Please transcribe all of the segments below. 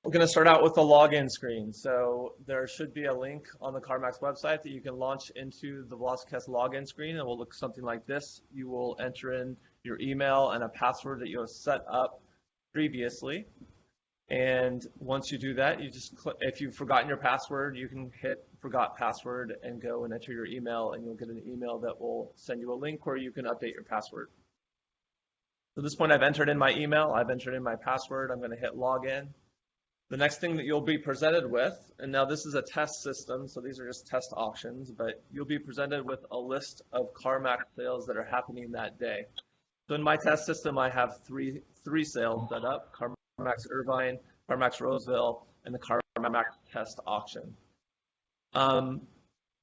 We're going to start out with the login screen. So there should be a link on the Carmax website that you can launch into the VelociCast login screen. It will look something like this. You will enter in your email and a password that you have set up previously. And once you do that, you just click, if you've forgotten your password, you can hit forgot password and go and enter your email, and you'll get an email that will send you a link where you can update your password. So at this point, I've entered in my email, I've entered in my password, I'm going to hit login. The next thing that you'll be presented with, and now this is a test system, so these are just test auctions, but you'll be presented with a list of Carmax sales that are happening that day. So in my test system, I have three sales set up: Carmax Irvine, Carmax Roseville, and the Carmax test auction.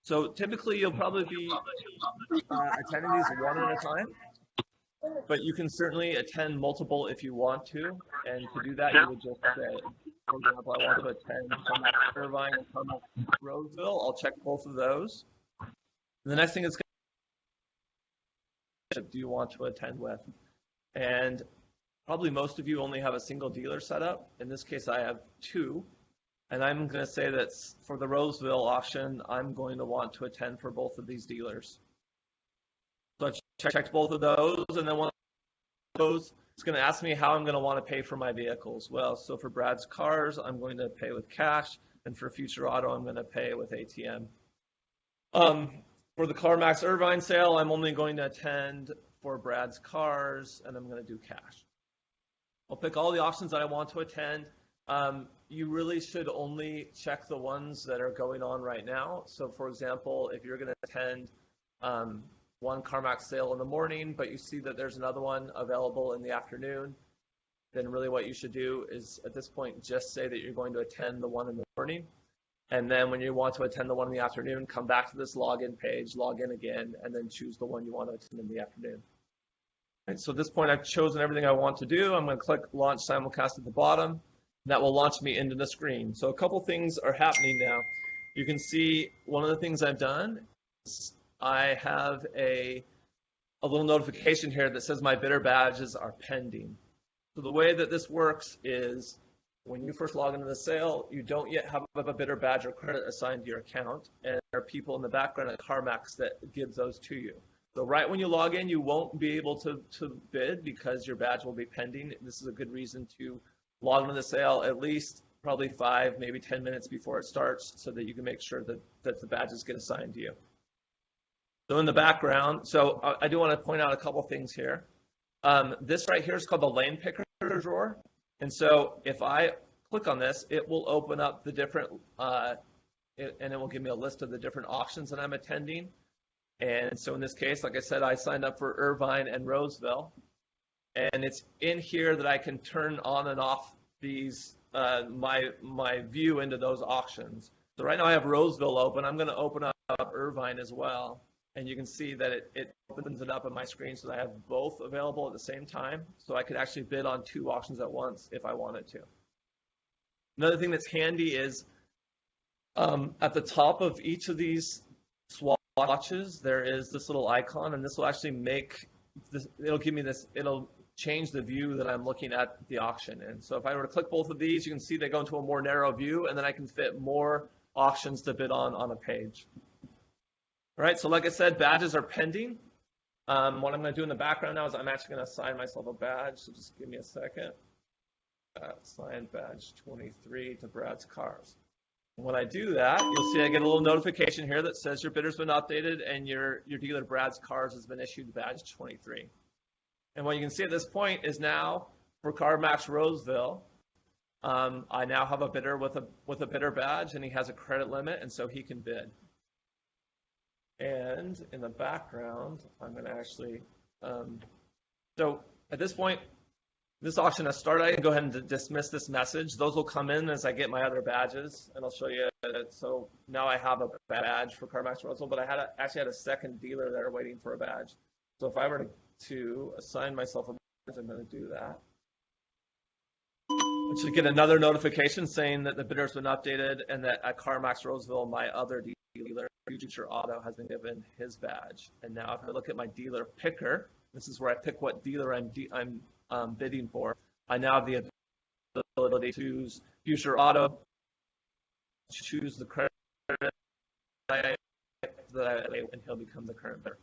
So typically you'll probably be attending these one at a time, but you can certainly attend multiple if you want to. And to do that, you would just say, for example, I want to attend Carmax Irvine and Carmax Roseville. I'll check both of those. And the next thing is, do you want to attend with? And probably most of you only have a single dealer set up. In this case, I have two. And I'm going to say that for the Roseville auction, I'm going to want to attend for both of these dealers. So I checked both of those, and then one of those is going to ask me how I'm going to want to pay for my vehicles. Well, so for Brad's Cars, I'm going to pay with cash, and for Future Auto, I'm going to pay with ATM. For the Carmax Irvine sale, I'm only going to attend for Brad's Cars, and I'm going to do cash. I'll pick all the auctions that I want to attend. You really should only check the ones that are going on right now. So for example, if you're going to attend one Carmax sale in the morning, but you see that there's another one available in the afternoon, then really what you should do is at this point just say that you're going to attend the one in the morning. And then when you want to attend the one in the afternoon, come back to this login page, log in again, and then choose the one you want to attend in the afternoon. Right, so at this point, I've chosen everything I want to do. I'm going to click Launch Simulcast at the bottom. That will launch me into the screen. So a couple things are happening now. You can see one of the things I've done is I have a little notification here that says my bidder badges are pending. So the way that this works is when you first log into the sale, you don't yet have a bidder badge or credit assigned to your account, and there are people in the background at Carmax that give those to you. So right when you log in, you won't be able to bid because your badge will be pending. This is a good reason to log into the sale at least probably 5, maybe 10 minutes before it starts so that you can make sure that the badges get assigned to you. So in the background, so I do want to point out a couple things here. This right here is called the lane picker drawer. And so if I click on this, it will open up the different, and it will give me a list of the different auctions that I'm attending. And so in this case, like I said, I signed up for Irvine and Roseville. And it's in here that I can turn on and off these my view into those auctions. So right now I have Roseville open. I'm going to open up Irvine as well. And you can see that it opens it up on my screen so that I have both available at the same time. So I could actually bid on 2 auctions at once if I wanted to. Another thing that's handy is at the top of each of these swatches, there is this little icon, and this will actually make this, it'll give me this, it'll change the view that I'm looking at the auction in. So if I were to click both of these, you can see they go into a more narrow view, and then I can fit more auctions to bid on a page. All right, so like I said, badges are pending. What I'm going to do in the background now is I'm actually going to assign myself a badge, so just give me a second. Assign badge 23 to Brad's Cars. When I do that, you'll see I get a little notification here that says your bidder's been updated and your dealer Brad's Cars has been issued badge 23. And what you can see at this point is now for Carmax Roseville, I now have a bidder with a bidder badge, and he has a credit limit, and so he can bid. And in the background, I'm going to actually, so at this point, this auction has started. I can go ahead and dismiss this message. Those will come in as I get my other badges, and I'll show you. So now I have a badge for Carmax Roseville, but I actually had a second dealer there waiting for a badge. So if I were to assign myself a badge, I'm going to do that. I should get another notification saying that the bidder's been updated and that at Carmax Roseville, my other dealer, Future Auto, has been given his badge. And now if I look at my dealer picker, this is where I pick what dealer I'm bidding for. I now have the ability to choose future auto, choose the credit type and he'll become the current bidder.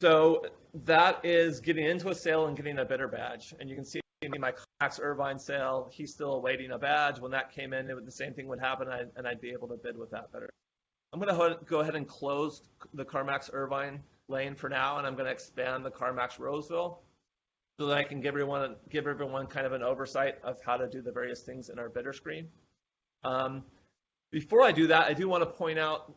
So that is getting into a sale and getting a bidder badge. And you can see my Carmax Irvine sale, he's still awaiting a badge. When that came in, the same thing would happen, and I'd be able to bid with that bidder. I'm going to go ahead and close the Carmax Irvine lane for now, and I'm going to expand the Carmax Roseville so that I can give everyone kind of an oversight of how to do the various things in our bidder screen. Before I do that, I do want to point out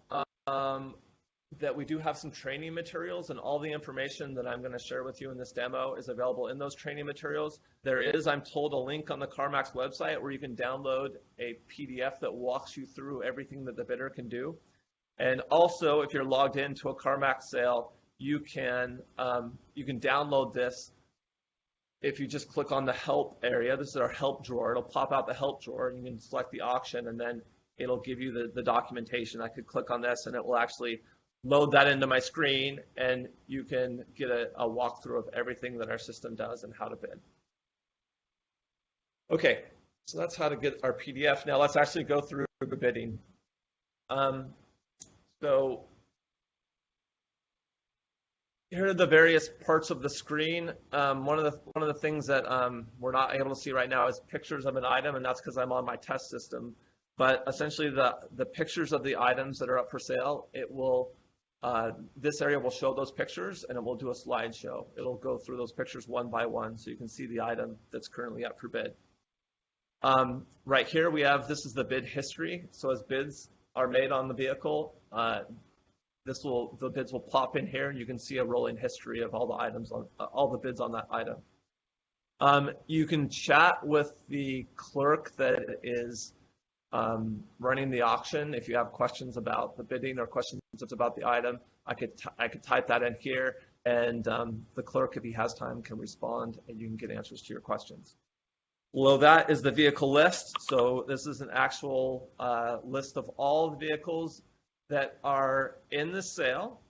that we do have some training materials, and all the information that I'm going to share with you in this demo is available in those training materials. There is, I'm told, a link on the Carmax website where you can download a PDF that walks you through everything that the bidder can do. And also, if you're logged into a Carmax sale, you can download this. If you just click on the help area, this is our help drawer. It'll pop out the help drawer, and you can select the auction, and then it'll give you the documentation. I could click on this, and it will actually load that into my screen, and you can get a walkthrough of everything that our system does and how to bid. Okay, so that's how to get our PDF. Now let's actually go through the bidding. So here are the various parts of the screen. One of the things that we're not able to see right now is pictures of an item, and that's because I'm on my test system. But essentially, the pictures of the items that are up for sale, it will this area will show those pictures, and it will do a slideshow. It'll go through those pictures one by one, so you can see the item that's currently up for bid. Right here we have, this is the bid history. So as bids are made on the vehicle, the bids will pop in here, and you can see a rolling history of all the items on all the bids on that item. You can chat with the clerk that is running the auction. If you have questions about the bidding or questions about the item, I could type that in here, and the clerk, if he has time, can respond, and you can get answers to your questions. Below that is the vehicle list. So this is an actual list of all the vehicles that are in the sale.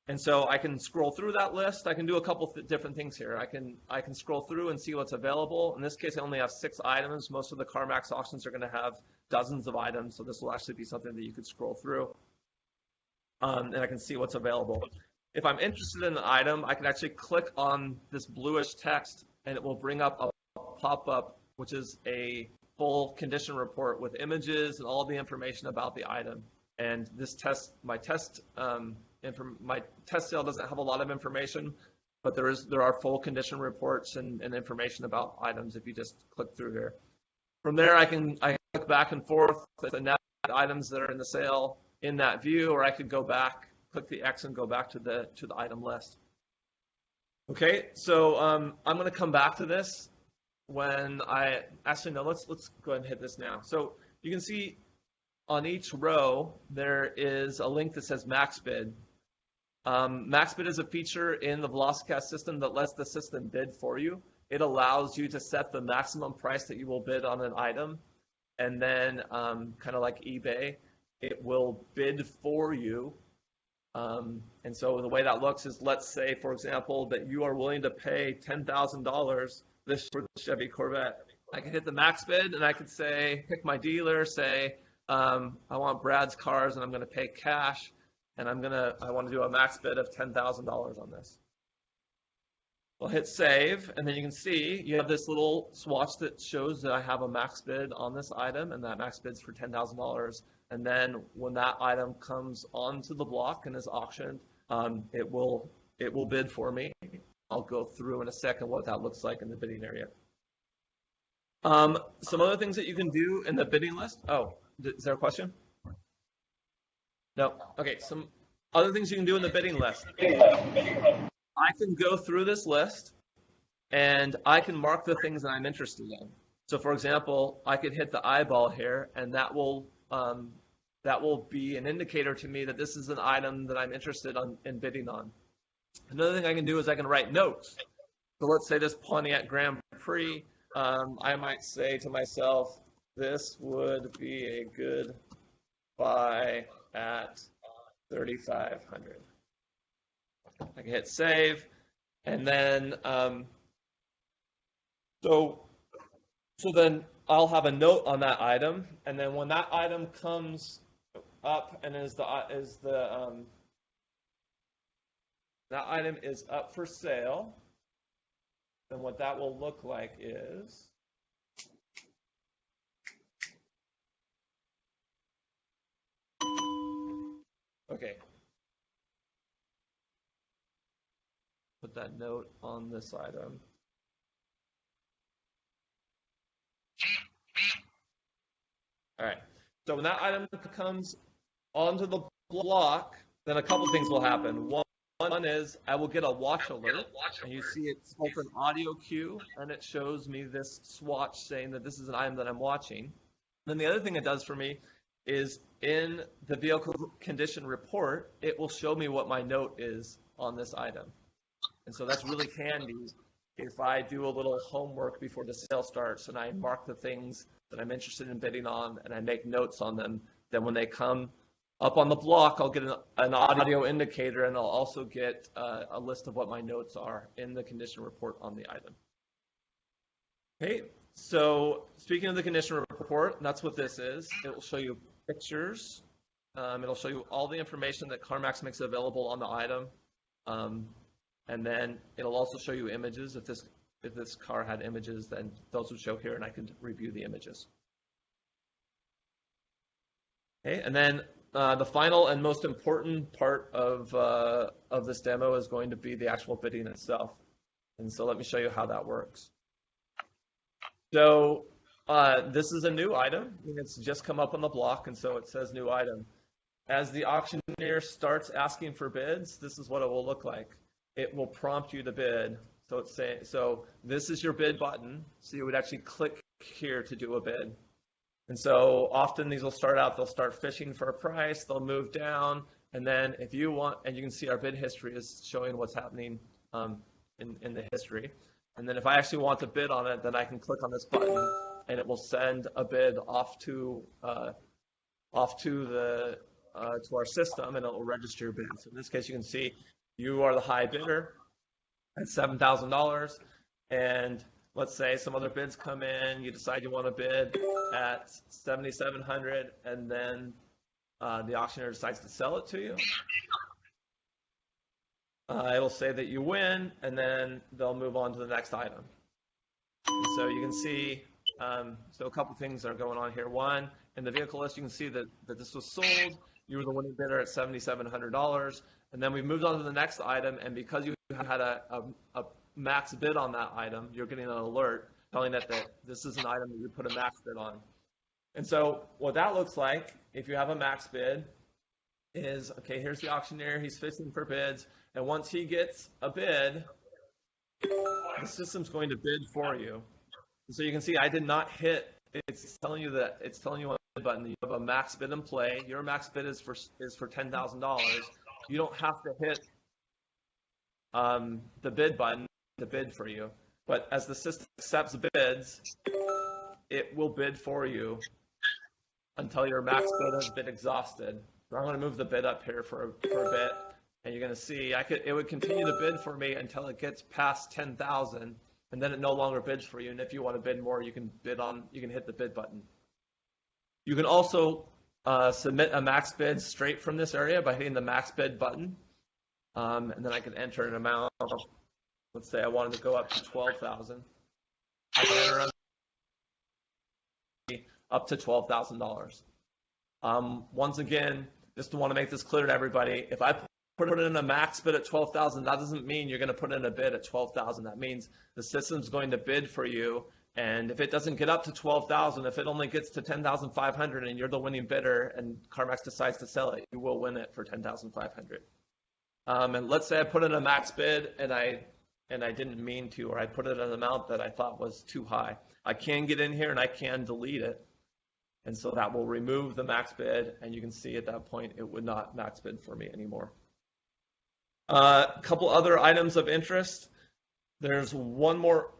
And so I can scroll through that list. I can do a couple different things here. I can scroll through and see what's available. In this case, I only have 6 items. Most of the Carmax auctions are going to have dozens of items, so this will actually be something that you could scroll through. And I can see what's available. If I'm interested in an item, I can actually click on this bluish text, and it will bring up a pop-up, which is a full condition report with images and all the information about the item. And this my test sale doesn't have a lot of information, but there are full condition reports and information about items if you just click through here. From there, I click back and forth with the items that are in the sale in that view, or I could go back, click the X, and go back to the item list. Okay, so I'm going to come back to this when let's go ahead and hit this now. So you can see on each row there is a link that says max bid. Max bid is a feature in the VelociCast system that lets the system bid for you. It allows you to set the maximum price that you will bid on an item, and then kind of like eBay, it will bid for you. And so the way that looks is, let's say, for example, that you are willing to pay $10,000 this for the Chevy Corvette. I can hit the max bid, and I could say, pick my dealer, say, I want Brad's cars, and I'm going to pay cash, and I want to do a max bid of $10,000 on this. I'll hit save, and then you can see you have this little swatch that shows that I have a max bid on this item, and that max bid's for $10,000. And then when that item comes onto the block and is auctioned, it will bid for me. I'll go through in a second what that looks like in the bidding area. Some other things that you can do in the bidding list. Oh, is there a question? No. Okay. Some other things you can do in the bidding list. I can go through this list, and I can mark the things that I'm interested in. So, for example, I could hit the eyeball here, and that will be an indicator to me that this is an item that I'm interested in bidding on. Another thing I can do is I can write notes. So let's say this Pontiac Grand Prix, I might say to myself, this would be a good buy at $3,500. I can hit save, and then So, so then I'll have a note on that item, and then when that item comes up and that item is up for sale, then what that will look like is, okay, put that note on this item. All right. So when that item comes onto the block, then a couple things will happen. One is I will get a watch alert, and you see it's both an audio cue, and it shows me this swatch saying that this is an item that I'm watching. Then the other thing it does for me is in the vehicle condition report, it will show me what my note is on this item. And so that's really handy if I do a little homework before the sale starts and I mark the things that I'm interested in bidding on and I make notes on them. Then when they come up on the block, I'll get an audio indicator, and I'll also get a list of what my notes are in the condition report on the item. Okay, so speaking of the condition report, that's what this is. It will show you pictures. It'll show you all the information that Carmax makes available on the item. And then it'll also show you images. If this car had images, then those would show here, and I can review the images. Okay, and then the final and most important part of this demo is going to be the actual bidding itself. And so let me show you how that works. So this is a new item. It's just come up on the block, and so it says new item. As the auctioneer starts asking for bids, this is what it will look like. It will prompt you to bid. So this is your bid button. So you would actually click here to do a bid. And so often these will start out, they'll start fishing for a price, they'll move down, and then if you want, and you can see our bid history is showing what's happening in the history. And then if I actually want to bid on it, then I can click on this button, and it will send a bid off to our system, and it will register your bid. So in this case, you can see you are the high bidder at $7,000, and let's say some other bids come in, you decide you want to bid at $7,700, and then the auctioneer decides to sell it to you. It'll say that you win, and then they'll move on to the next item. And so you can see, so a couple things are going on here. One, in the vehicle list, you can see that this was sold. You were the winning bidder at $7,700. And then we moved on to the next item, and because you had a max bid on that item, you're getting an alert telling that this is an item that you put a max bid on. And so what that looks like, if you have a max bid, is, okay, here's the auctioneer, he's fishing for bids, and once he gets a bid, the system's going to bid for you. And so you can see I did not hit, it's telling you on the button that you have a max bid in play. Your max bid is for $10,000. You don't have to hit the bid button to bid for you. But as the system accepts bids, it will bid for you until your max bid has been exhausted. So I'm going to move the bid up here for a bit, and you're going to see it would continue to bid for me until it gets past 10,000, and then it no longer bids for you. And if you want to bid more, you can hit the bid button. You can also submit a max bid straight from this area by hitting the max bid button, and then I can enter an amount. Let's say I wanted to go up to 12,000. I can enter up to $12,000. Once again, just want to make this clear to everybody, if I put in a max bid at 12,000, that doesn't mean you're going to put in a bid at 12,000. That means the system's going to bid for you, and if it doesn't get up to 12,000, if it only gets to 10,500 and you're the winning bidder and Carmax decides to sell it, you will win it for 10,500. And let's say I put in a max bid and I didn't mean to, or I put it at an amount that I thought was too high. I can get in here and I can delete it. And so that will remove the max bid, and you can see at that point it would not max bid for me anymore. A couple other items of interest. There's one more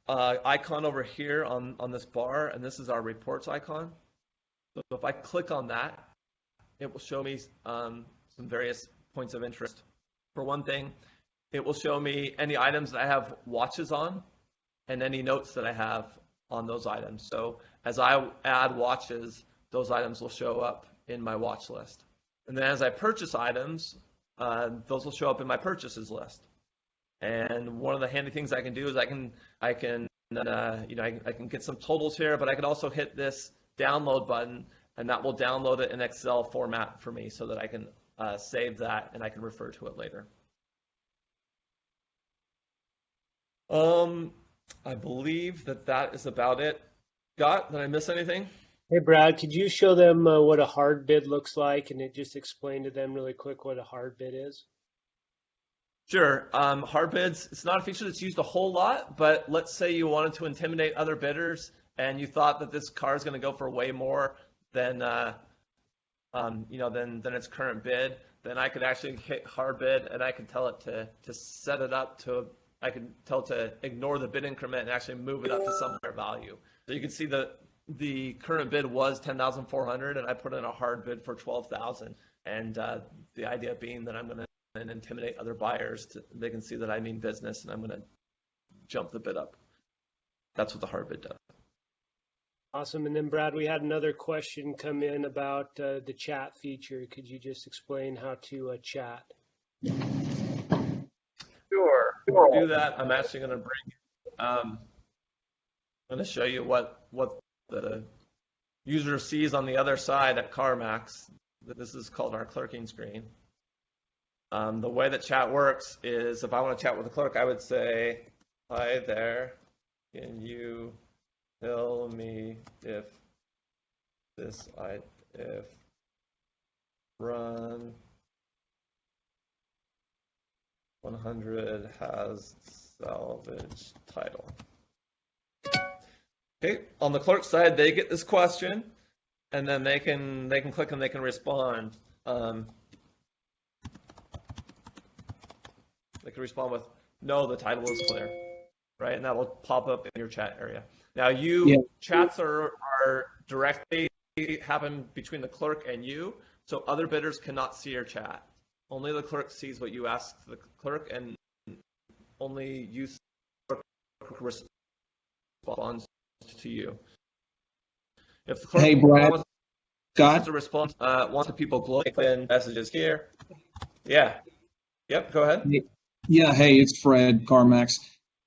icon over here on this bar, and this is our reports icon. So if I click on that, it will show me some various points of interest. For one thing, it will show me any items that I have watches on. and any notes that I have on those items. So as I add watches, those items will show up in my watch list. And then as I purchase items, those will show up in my purchases list. And one of the handy things I can do is I can get some totals here, but I can also hit this download button, and that will download it in Excel format for me so that I can save that and I can refer to it later. I believe that is about it. Scott, did I miss anything? Hey, Brad, could you show them what a hard bid looks like, and just explain to them really quick what a hard bid is? Sure. Hard bids, it's not a feature that's used a whole lot, but let's say you wanted to intimidate other bidders and you thought that this car is going to go for way more than than its current bid. Then I could actually hit hard bid, and I can tell it to set it up to. I can tell it to ignore the bid increment and actually move it up to some higher value. So you can see that the current bid was 10,400, and I put in a hard bid for 12,000. And the idea being that I'm going to intimidate other buyers. They can see that I mean business, and I'm going to jump the bid up. That's what the hard bid does. Awesome. And then, Brad, we had another question come in about the chat feature. Could you just explain how to chat? Sure. To do that, I'm actually going to I'm going to show you what the user sees on the other side at Carmax. This is called our clerking screen. The way that chat works is if I want to chat with a clerk, I would say, "Hi there, can you tell me if run 100 has salvage title?" Okay, on the clerk side, they get this question, and then they can click and they can respond. They can respond with, "No, the title is clear," right? And that will pop up in your chat area. Now, chats are directly happen between the clerk and you, so other bidders cannot see your chat. Only the clerk sees what you ask the clerk, and only you responds to you. If the clerk wants to respond, wants the people globally, messages here. Yeah. Yep. Go ahead. Yeah. Hey, it's Fred, Carmax.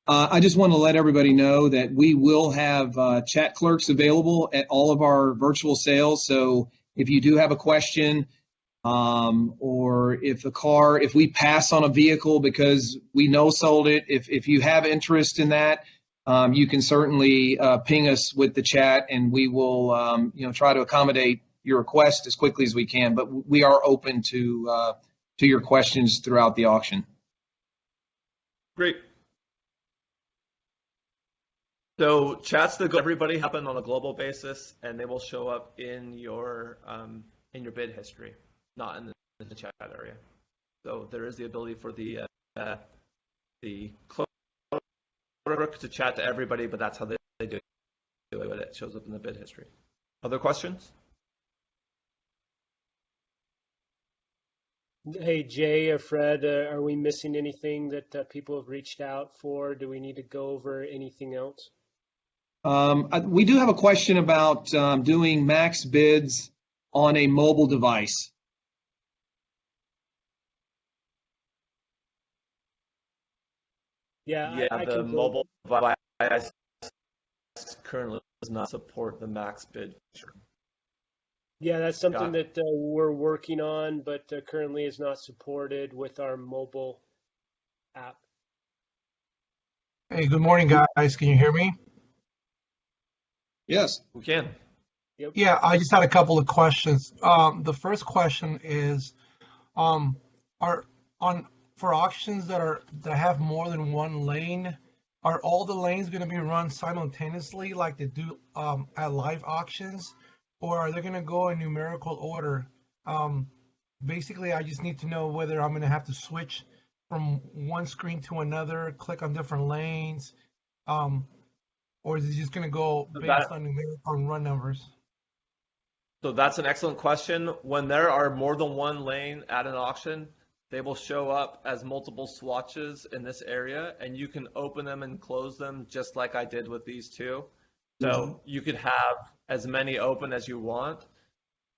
I just want to let everybody know that we will have chat clerks available at all of our virtual sales. So if you do have a question, or if we pass on a vehicle because we no sold it, if you have interest in that, you can certainly ping us with the chat, and we will try to accommodate your request as quickly as we can. But we are open to your questions throughout the auction. Great. So chats that go to everybody happen on a global basis, and they will show up in your bid history, not in the chat area. So there is the ability for the clerk to chat to everybody, but that's how they do it. It shows up in the bid history. Other questions? Hey, Jay or Fred, are we missing anything that people have reached out for? Do we need to go over anything else? We do have a question about doing max bids on a mobile device. Yeah, the mobile device currently does not support the max bid feature. Yeah, that's something that we're working on, but currently is not supported with our mobile app. Hey, good morning, guys. Can you hear me? Yes, we can. Yep. Yeah, I just had a couple of questions. The first question is, for auctions that have more than one lane, are all the lanes going to be run simultaneously like they do at live auctions, or are they going to go in numerical order? Basically, I just need to know whether I'm going to have to switch from one screen to another, click on different lanes, or is it just going to go based on numerical run numbers? So that's an excellent question. When there are more than one lane at an auction, they will show up as multiple swatches in this area, and you can open them and close them just like I did with these two. So you could have as many open as you want.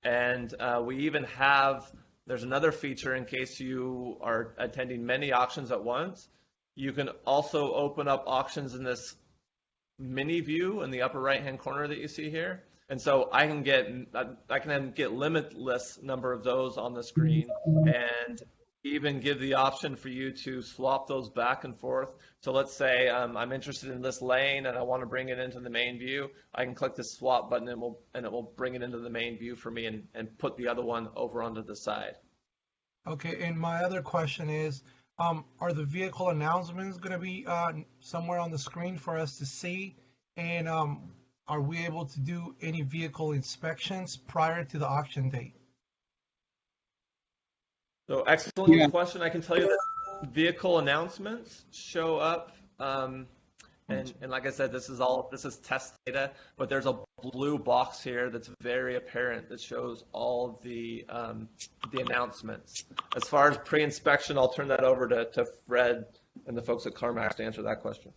And we even have, there's another feature in case you are attending many auctions at once. You can also open up auctions in this mini view in the upper right-hand corner that you see here. And so I can get limitless number of those on the screen, and even give the option for you to swap those back and forth. So let's say I'm interested in this lane and I want to bring it into the main view. I can click the swap button and it will bring it into the main view for me and put the other one over onto the side. Okay, and my other question is, are the vehicle announcements going to be somewhere on the screen for us to see? And are we able to do any vehicle inspections prior to the auction date? So excellent Yeah. question. I can tell you that vehicle announcements show up, and like I said, this is test data, but there's a blue box here that's very apparent that shows all of the announcements. As far as pre-inspection, I'll turn that over to Fred and the folks at Carmax to answer that question.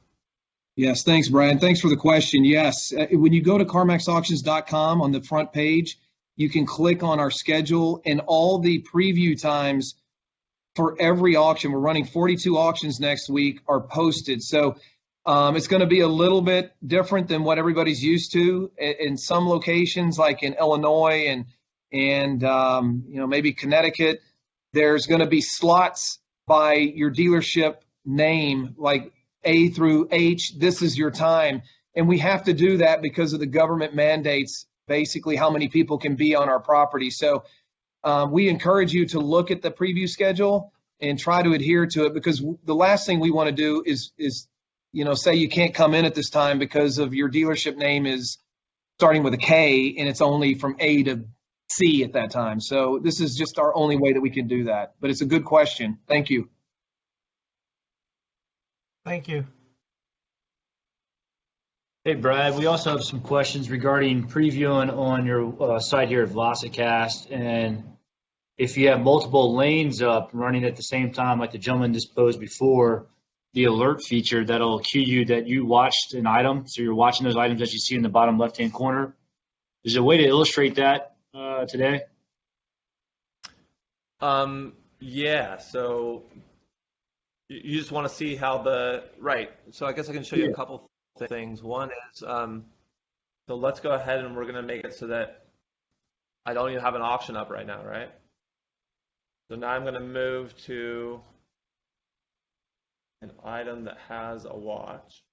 Yes, thanks, Brad. Thanks for the question. Yes, when you go to carmaxauctions.com on the front page, you can click on our schedule, and all the preview times for every auction, we're running 42 auctions next week, are posted. So it's going to be a little bit different than what everybody's used to in some locations, like in Illinois and maybe Connecticut. There's going to be slots by your dealership name, like A through H. This is your time, and we have to do that because of the government mandates. Basically, how many people can be on our property. So we encourage you to look at the preview schedule and try to adhere to it, because the last thing we want to do is say you can't come in at this time because of your dealership name is starting with a K and it's only from A to C at that time. So this is just our only way that we can do that. But it's a good question. Thank you. Thank you. Hey, Brad, we also have some questions regarding previewing on your site here at VelociCast, and if you have multiple lanes up running at the same time, like the gentleman just posed before, the alert feature that'll cue you that you watched an item, so you're watching those items that you see in the bottom left-hand corner. Is there a way to illustrate that today? Yeah, so you just want to see how right. So I guess I can show you a couple things. One is, so let's go ahead and we're going to make it so that I don't even have an auction up right now, right? So now I'm going to move to an item that has a watch.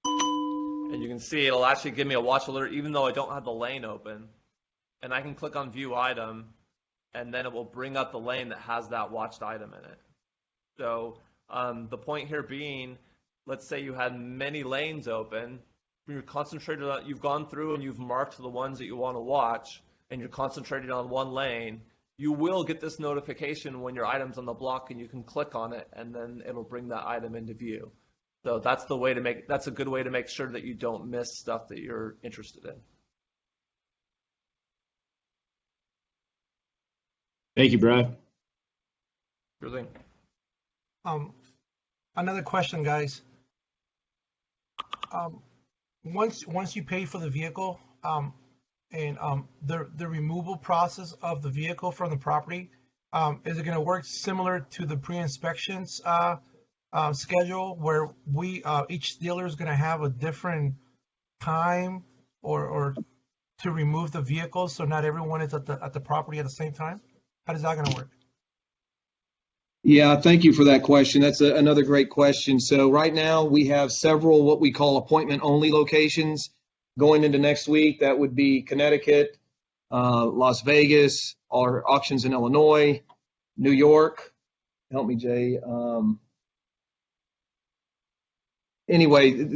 And you can see it'll actually give me a watch alert even though I don't have the lane open. And I can click on view item, and then it will bring up the lane that has that watched item in it. So the point here being, let's say you had many lanes open, you're concentrated on, you've gone through and you've marked the ones that you want to watch, and you're concentrated on one lane, you will get this notification when your item's on the block and you can click on it and then it'll bring that item into view. So that's a good way to make sure that you don't miss stuff that you're interested in. Thank you, Brad. Sure thing. Another question, guys. Once you pay for the vehicle, and the removal process of the vehicle from the property, is it going to work similar to the pre-inspections schedule, where each dealer is going to have a different time or to remove the vehicle, so not everyone is at the property at the same time? How is that going to work? Yeah, thank you for that question. That's another great question. So right now we have several what we call appointment-only locations going into next week. That would be Connecticut, Las Vegas, our auctions in Illinois, New York. Help me, Jay. Anyway,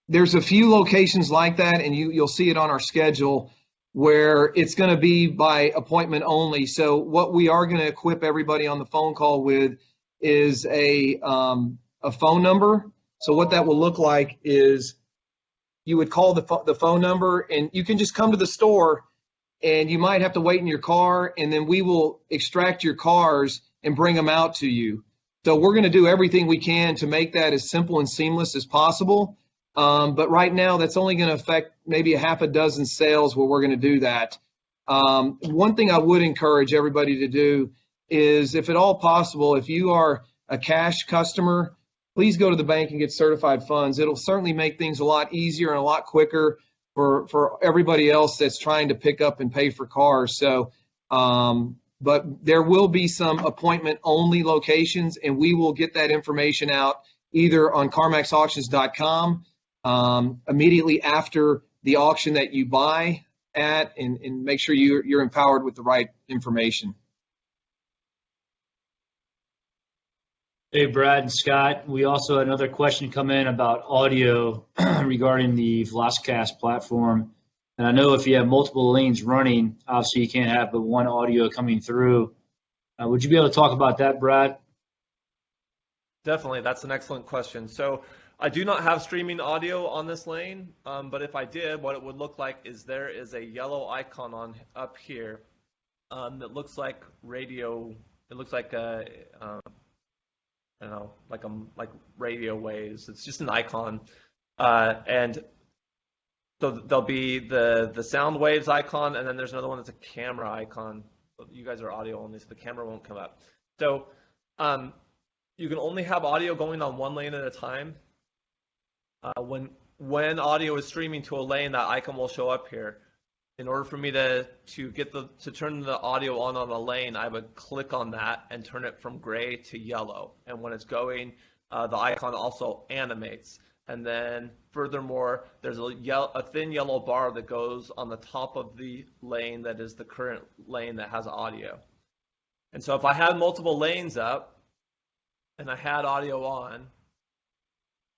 there's a few locations like that, and you'll see it on our schedule, where it's going to be by appointment only. So what we are going to equip everybody on the phone call with is a phone number. So what that will look like is you would call the phone number, and you can just come to the store, and you might have to wait in your car, and then we will extract your cars and bring them out to you. So we're going to do everything we can to make that as simple and seamless as possible. But right now, that's only going to affect maybe a half a dozen sales where we're going to do that. One thing I would encourage everybody to do is, if at all possible, if you are a cash customer, please go to the bank and get certified funds. It'll certainly make things a lot easier and a lot quicker for everybody else that's trying to pick up and pay for cars. So, but there will be some appointment-only locations, and we will get that information out either on carmaxauctions.com immediately after the auction that you buy at, and make sure you're empowered with the right information. Hey, Brad and Scott, we also had another question come in about audio regarding the Velocicast platform. And I know if you have multiple lanes running, obviously you can't have but one audio coming through. Would you be able to talk about that, Brad? Definitely, that's an excellent question. So I do not have streaming audio on this lane, but if I did, what it would look like is there is a yellow icon up here that looks like radio. It looks like a I don't know, like radio waves. It's just an icon, and so there'll be the sound waves icon, and then there's another one that's a camera icon. You guys are audio only, so the camera won't come up. So you can only have audio going on one lane at a time. When audio is streaming to a lane, that icon will show up here. In order for me to turn the audio on a lane, I would click on that and turn it from gray to yellow. And when it's going, the icon also animates. And then furthermore, there's a thin yellow bar that goes on the top of the lane that is the current lane that has audio. And so if I had multiple lanes up and I had audio on,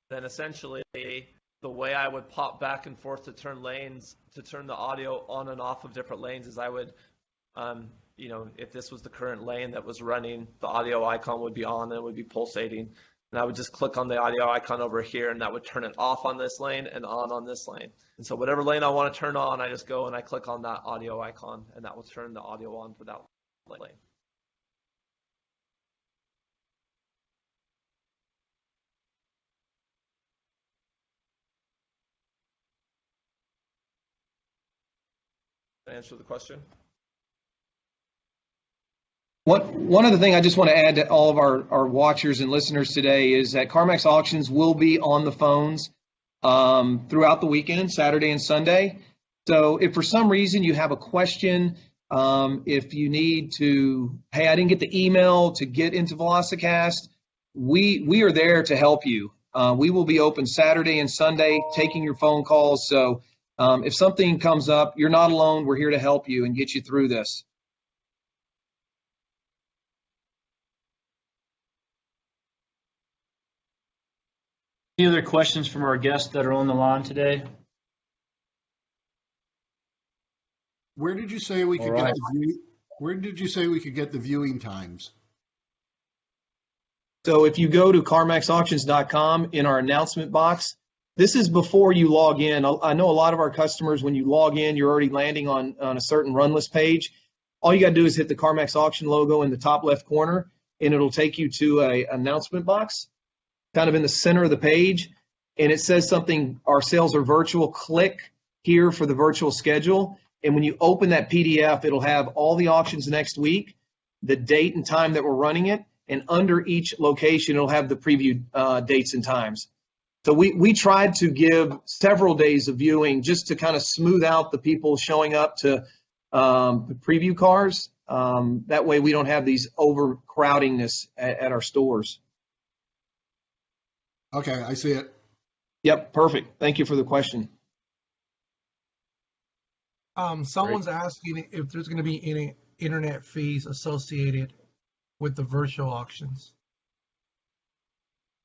then essentially the way I would pop back and forth to turn the audio on and off of different lanes is I would, if this was the current lane that was running, the audio icon would be on and it would be pulsating. And I would just click on the audio icon over here, and that would turn it off on this lane and on this lane. And so whatever lane I want to turn on, I just go and I click on that audio icon, and that will turn the audio on for that lane. Answer the question. One other thing I just want to add to all of our watchers and listeners today is that Carmax Auctions will be on the phones throughout the weekend, Saturday and Sunday. So if for some reason you have a question, if you need to, hey, I didn't get the email to get into Velocicast, we are there to help you. We will be open Saturday and Sunday taking your phone calls. So if something comes up, you're not alone. We're here to help you and get you through this. Any other questions from our guests that are on the line today? Where did you say we could All right. Where did you say we could get the viewing times? So if you go to carmaxauctions.com in our announcement box, this is before you log in. I know a lot of our customers, when you log in, you're already landing on a certain run list page. All you got to do is hit the Carmax Auction logo in the top left corner, and it'll take you to an announcement box kind of in the center of the page. And it says something, our sales are virtual. Click here for the virtual schedule. And when you open that PDF, it'll have all the auctions next week, the date and time that we're running it, and under each location, it'll have the preview dates and times. So we tried to give several days of viewing just to kind of smooth out the people showing up to preview cars. That way we don't have these overcrowdingness at our stores. Okay, I see it. Yep, perfect. Thank you for the question. Someone's asking if there's going to be any internet fees associated with the virtual auctions.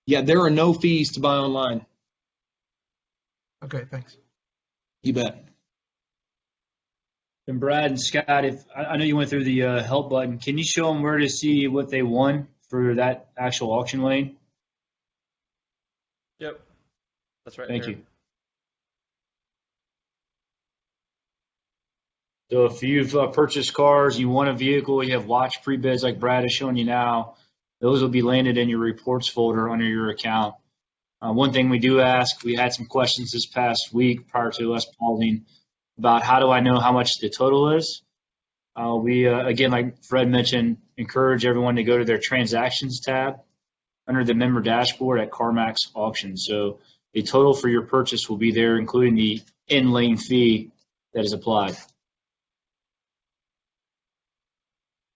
Yeah, there are no fees to buy online. Okay, thanks. You bet. And Brad and Scott, if I know you went through the help button, can you show them where to see what they won for that actual auction lane? Yep, that's right. Thank here. you. So if you've purchased cars, you want a vehicle, you have watched pre-bids like Brad is showing you now, those will be landed in your reports folder under your account. One thing we do ask, we had some questions this past week prior to us pausing about how do I know how much the total is. We, again, like Fred mentioned, encourage everyone to go to their transactions tab under the member dashboard at Carmax Auctions. So the total for your purchase will be there, including the in-lane fee that is applied.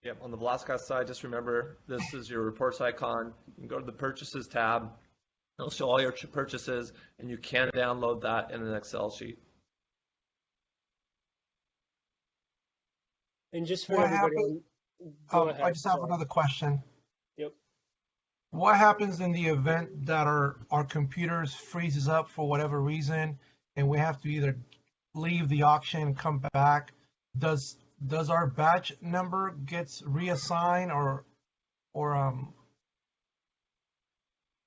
Yep, on the Velasquez side, just remember this is your reports icon. You can go to the purchases tab. It'll show all your purchases, and you can download that in an Excel sheet. And just for What everybody, go ahead. I just have sorry. another question. Yep. What happens in the event that our computers freezes up for whatever reason, and we have to either leave the auction and come back? Does our batch number gets reassigned or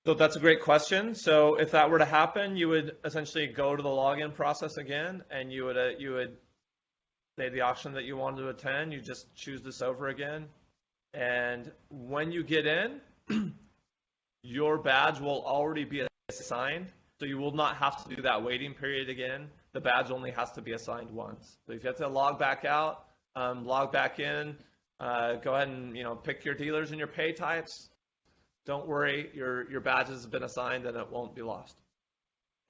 So that's a great question. So if that were to happen, you would essentially go to the login process again, and you would say the auction that you wanted to attend. You just choose this over again, and when you get in, your badge will already be assigned, so you will not have to do that waiting period again. The badge only has to be assigned once. So if you have to log back out, log back in, go ahead and pick your dealers and your pay types. Don't worry, your badge has been assigned and it won't be lost.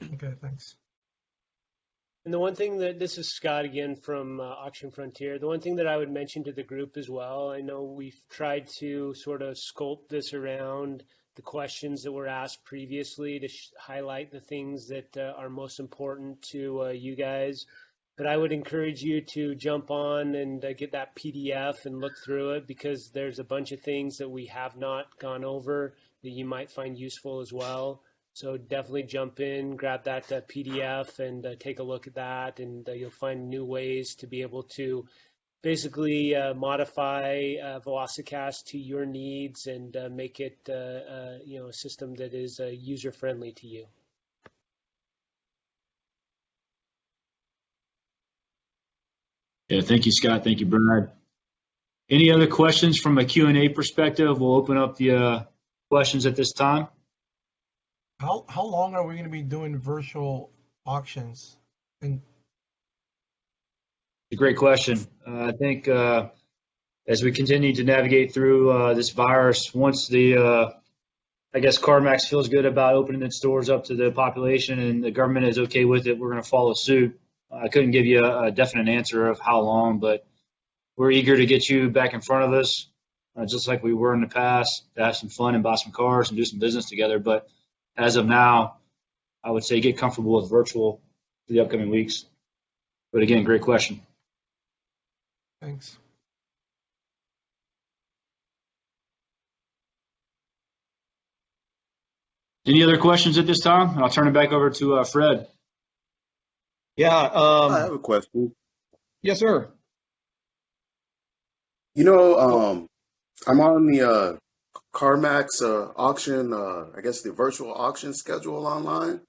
okay, thanks. And the one thing this is Scott again from Auction Frontier. The one thing that I would mention to the group as well, I know we've tried to sort of sculpt this around the questions that were asked previously to highlight the things that are most important to you guys. But I would encourage you to jump on and get that PDF and look through it, because there's a bunch of things that we have not gone over that you might find useful as well. So definitely jump in, grab that PDF and take a look at that, and you'll find new ways to be able to basically modify Velocicast to your needs and make it a system that is user-friendly to you. Yeah, thank you, Scott. Thank you, Bernard. Any other questions from a Q&A perspective? We'll open up the questions at this time. How long are we going to be doing virtual auctions? And A great question. I think as we continue to navigate through this virus, once I guess Carmax feels good about opening its doors up to the population and the government is okay with it, we're going to follow suit. I couldn't give you a definite answer of how long, but we're eager to get you back in front of us, just like we were in the past, to have some fun and buy some cars and do some business together. But as of now, I would say get comfortable with virtual for the upcoming weeks. But again, great question. thanks. Any other questions at this time? I'll turn it back over to Fred. Yeah. I have a question. Yes, sir. I'm on the Carmax auction, I guess the virtual auction schedule online,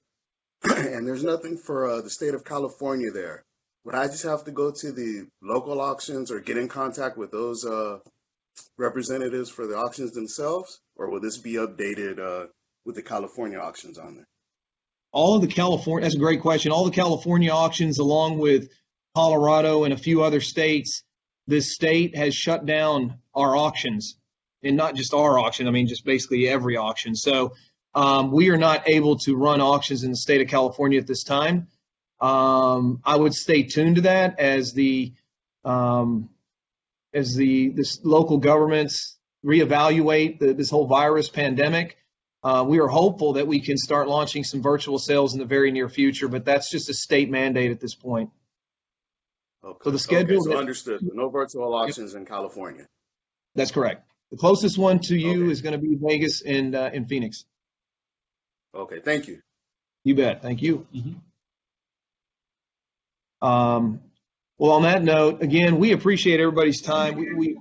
and there's nothing for the state of California there. Would I just have to go to the local auctions or get in contact with those representatives for the auctions themselves, or will this be updated with the California auctions on there? All of the California, that's a great question. All the California auctions, along with Colorado and a few other states, this state has shut down our auctions, and not just our auction. I mean, just basically every auction. So we are not able to run auctions in the state of California at this time. I would stay tuned to that as the local governments reevaluate this whole virus pandemic. We are hopeful that we can start launching some virtual sales in the very near future, but that's just a state mandate at this point. Okay. So the schedule. Okay, so understood. No virtual auctions in California. That's correct. The closest one to you Okay. is going to be Vegas and in Phoenix. Okay, thank you. You bet. Thank you. Well, on that note, again, we appreciate everybody's time. We